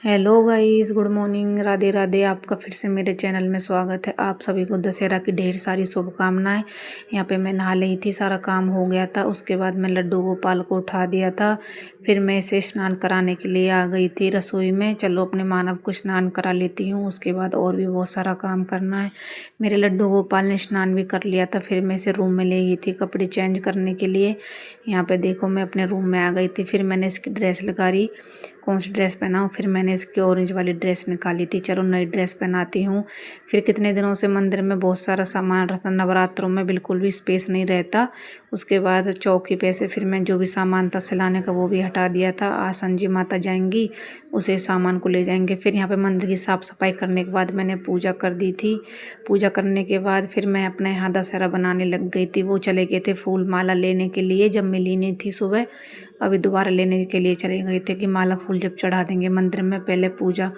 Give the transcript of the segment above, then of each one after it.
Hello guys, good morning, Radhe Radhe. आपका फिर से मेरे चैनल में स्वागत है। आप सभी को दशहरा की ढेर सारी शुभकामनाएं। यहाँ पे मैं नहा ली थी, सारा काम हो गया था। उसके बाद मैं लड्डू गोपाल को उठा दिया था। फिर मैं इसे स्नान कराने के लिए आ गई थी रसोई में। चलो अपने मानव को स्नान करा लेती हूँ, उसके बाद और भी बहुत सारा काम करना है। मेरे लड्डू गोपाल ने स्नान भी कर लिया था। फिर मैं इसे रूम में ले गई थी कपड़े चेंज करने के लिए। यहाँ पे देखो मैं अपने रूम में आ गई थी। फिर मैंने इसकी ड्रेस लगाई, कौन सी ड्रेस पहनाऊँ। फिर मैंने इसकी ऑरेंज वाली ड्रेस निकाली थी। चलो नई ड्रेस पहनाती हूँ। फिर कितने दिनों से मंदिर में बहुत सारा सामान रहता, नवरात्रों में बिल्कुल भी स्पेस नहीं रहता। उसके बाद चौकी पे से फिर मैं जो भी सामान था सिलाने का वो भी हटा दिया था। आज संजी माता जाएंगी, उसे सामान को ले जाएंगे। फिर यहाँ पे मंदिर की साफ़ सफाई करने के बाद मैंने पूजा कर दी थी। पूजा करने के बाद फिर मैं अपने यहाँ दशहरा बनाने लग गई थी। वो चले गए थे फूल माला लेने के लिए, जब मिली नहीं थी सुबह। अभी दोबारा लेने के लिए चले गए थे कि माला फूल जब चढ़ा देंगे मंदिर में। पहले पूजा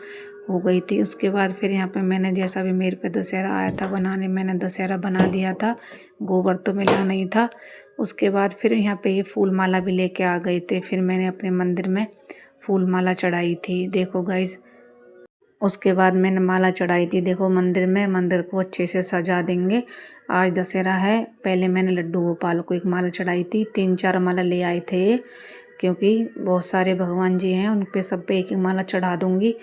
हो गई थी। उसके बाद फिर यहाँ पे मैंने जैसा भी मेरे पे दशहरा आया था बनाने, मैंने दशहरा बना दिया था। गोबर तो मिला नहीं था। उसके बाद फिर यहाँ पे ये फूल माला भी लेके आ गए थे। फिर मैंने अपने मंदिर में फूल माला चढ़ाई थी, देखो गाइस। उसके बाद मैंने माला चढ़ाई थी, देखो मंदिर में। मंदिर को अच्छे से सजा देंगे, आज दशहरा है। पहले मैंने लड्डू गोपाल को एक माला चढ़ाई थी, 3-4 माला ले आए थे, क्योंकि बहुत सारे भगवान जी हैं, उन पे सब पे एक एक माला चढ़ा दूंगी।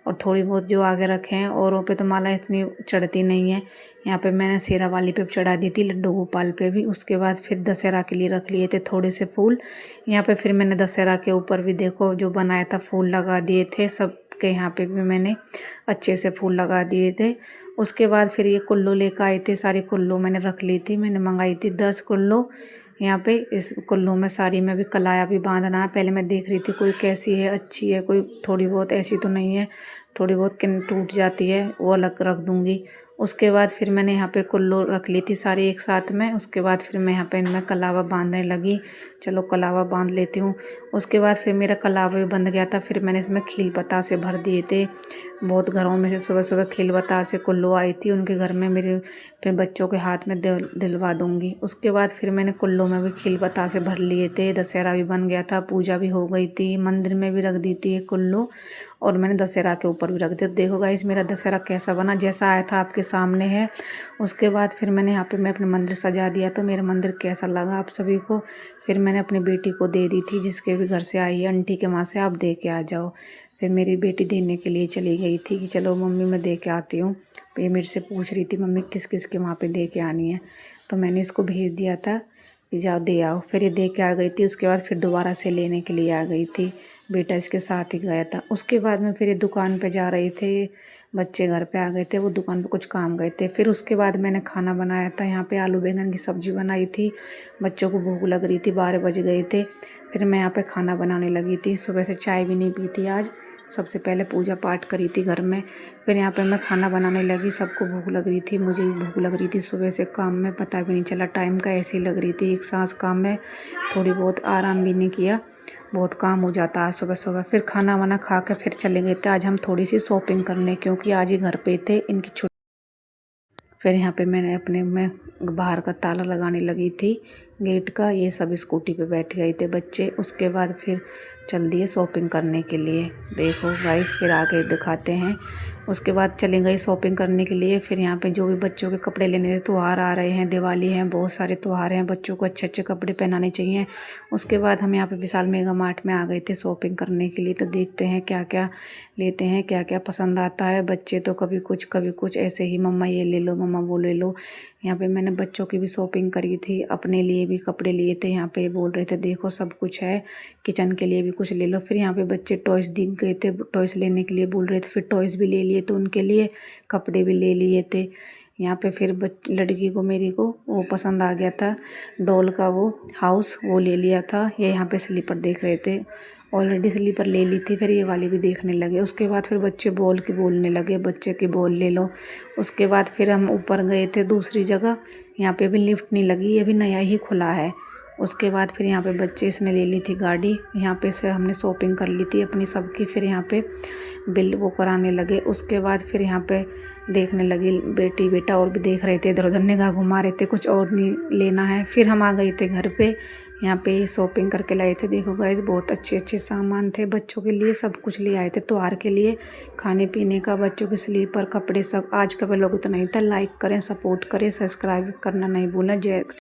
और थोड़ी बहुत जो आगे रखे हैं औरों पे तो माला इतनी चढ़ती नहीं है। यहाँ पे मैंने शेरा वाली पे चढ़ा दी थी, लड्डू गोपाल पे भी। उसके बाद फिर दशहरा के लिए रख लिए थे थोड़े से फूल। यहाँ पे फिर मैंने दशहरा के ऊपर भी देखो जो बनाया था फूल लगा दिए थे। सब के यहाँ पे भी मैंने अच्छे से फूल लगा दिए थे। उसके बाद फिर ये कुल्लू लेकर आए थे, सारी कुल्लू मैंने रख ली थी। मैंने मंगाई थी 10 कुल्लू। यहाँ पे इस कुल्लू में सारी में भी कलाया भी बांधना है। पहले मैं देख रही थी कोई कैसी है, अच्छी है, कोई थोड़ी बहुत ऐसी तो नहीं है, थोड़ी बहुत किन टूट जाती है, वो अलग रख दूँगी। उसके बाद फिर मैंने यहाँ पे कुल्लू रख ली थी सारी एक साथ में। उसके बाद फिर मैं यहाँ पे इनमें कलावा बांधने लगी। चलो कलावा बांध लेती हूँ। उसके बाद फिर मेरा कलावा भी बंध गया था। फिर मैंने इसमें खील बतासे भर दिए थे। बहुत घरों में से सुबह सुबह खील बतासे कुल्लू आई थी, उनके घर में मेरे फिर बच्चों के हाथ में दिलवा दूंगी। उसके बाद फिर मैंने कुल्लू में भी खील बतासे भर लिए थे। दशहरा भी बन गया था, पूजा भी हो गई थी, मंदिर में भी रख दी थी एक कुल्लू, और मैंने दशहरा के ऊपर भी रख दिया। देखो गाइस मेरा दशहरा कैसा बना, जैसा आया था आपके सामने है। उसके बाद फिर मैंने यहाँ पे मैं अपने मंदिर सजा दिया। तो मेरा मंदिर कैसा लगा आप सभी को। फिर मैंने अपनी बेटी को दे दी थी, जिसके भी घर से आई है, आंटी के वहाँ से आप दे के आ जाओ। फिर मेरी बेटी देने के लिए चली गई थी कि चलो मम्मी मैं दे के आती हूँ। ये मेरे से पूछ रही थी मम्मी किस किस के वहाँ पे दे के आनी है। तो मैंने इसको भेज दिया था कि जाओ दे आओ। फिर ये दे के आ गई थी। उसके बाद फिर दोबारा से लेने के लिए आ गई थी, बेटा इसके साथ ही गया था। उसके बाद में फिर ये दुकान पे जा रहे थे, बच्चे घर पे आ गए थे, वो दुकान पे कुछ काम गए थे। फिर उसके बाद मैंने खाना बनाया था। यहाँ पे आलू बैंगन की सब्ज़ी बनाई थी। बच्चों को भूख लग रही थी, 12 बज गए थे। फिर मैं यहाँ पे खाना बनाने लगी थी। सुबह से चाय भी नहीं पी थी आज, सबसे पहले पूजा पाठ करी थी घर में। फिर यहाँ पे मैं खाना बनाने लगी। सबको भूख लग रही थी, मुझे भी भूख लग रही थी। सुबह से काम में पता भी नहीं चला टाइम का, ऐसे ही लग रही थी एक सांस काम में। थोड़ी बहुत आराम भी नहीं किया, बहुत काम हो जाता है सुबह सुबह। फिर खाना वाना खा के फिर चले गए थे आज हम थोड़ी सी शॉपिंग करने, क्योंकि आज ही घर पे थे, इनकी छुट्टी। फिर यहाँ पे मैंने अपने में बाहर का ताला लगाने लगी थी गेट का। ये सब स्कूटी पे बैठ गए थे बच्चे। उसके बाद फिर चल दिए शॉपिंग करने के लिए। देखो गाइस फिर आगे दिखाते हैं। उसके बाद चले गए शॉपिंग करने के लिए। फिर यहाँ पे जो भी बच्चों के कपड़े लेने थे, त्यौहार आ रहे हैं, दिवाली है, बहुत सारे त्यौहार हैं, बच्चों को अच्छे अच्छे कपड़े पहनाने चाहिए। उसके बाद हम यहाँ पे विशाल मेगा मार्ट में आ गए थे शॉपिंग करने के लिए। तो देखते हैं क्या क्या लेते हैं, क्या क्या पसंद आता है। बच्चे तो कभी कुछ ऐसे ही, मम्मा ये ले लो, मम्मा वो ले लो। यहाँ पे मैंने बच्चों की भी शॉपिंग करी थी, अपने लिए भी कपड़े लिए थे। यहाँ पे बोल रहे थे देखो सब कुछ है, किचन के लिए भी कुछ ले लो। फिर यहाँ पे बच्चे टॉयज़ दिख गए थे, टॉयज़ लेने के लिए बोल रहे थे। फिर टॉयज़ भी ले लिए, तो उनके लिए कपड़े भी ले लिए थे। यहाँ पे फिर लड़की को मेरी को वो पसंद आ गया था, डॉल का वो हाउस, वो ले लिया था। ये यहाँ पे स्लीपर देख रहे थे, ऑलरेडी स्लीपर ले ली थी। फिर ये वाली भी देखने लगे। उसके बाद फिर बच्चे बॉल की बोलने लगे, बच्चे की बॉल ले लो। उसके बाद फिर हम ऊपर गए थे दूसरी जगह। यहाँ पे भी लिफ्ट नहीं लगी, ये भी नया ही खुला है। उसके बाद फिर यहाँ पे बच्चे इसने ले ली थी गाड़ी, यहाँ पे से हमने शॉपिंग कर ली थी अपनी सबकी। फिर यहाँ पे बिल वो कराने लगे। उसके बाद फिर यहाँ पे देखने लगी बेटी बेटा और भी देख रहे थे, इधर उधर निगाह घुमा रहे थे, कुछ और नहीं लेना है। फिर हम आ गए थे घर पे, यहाँ पे शॉपिंग करके लाए थे। देखो गाइस बहुत अच्छे अच्छे सामान थे बच्चों के लिए, सब कुछ ले आए थे त्योहार के लिए, खाने पीने का, बच्चों के स्लीपर कपड़े सब। आज का व्लॉग इतना ही था। लाइक करें, सपोर्ट करें, सब्सक्राइब करना नहीं भूलें। जय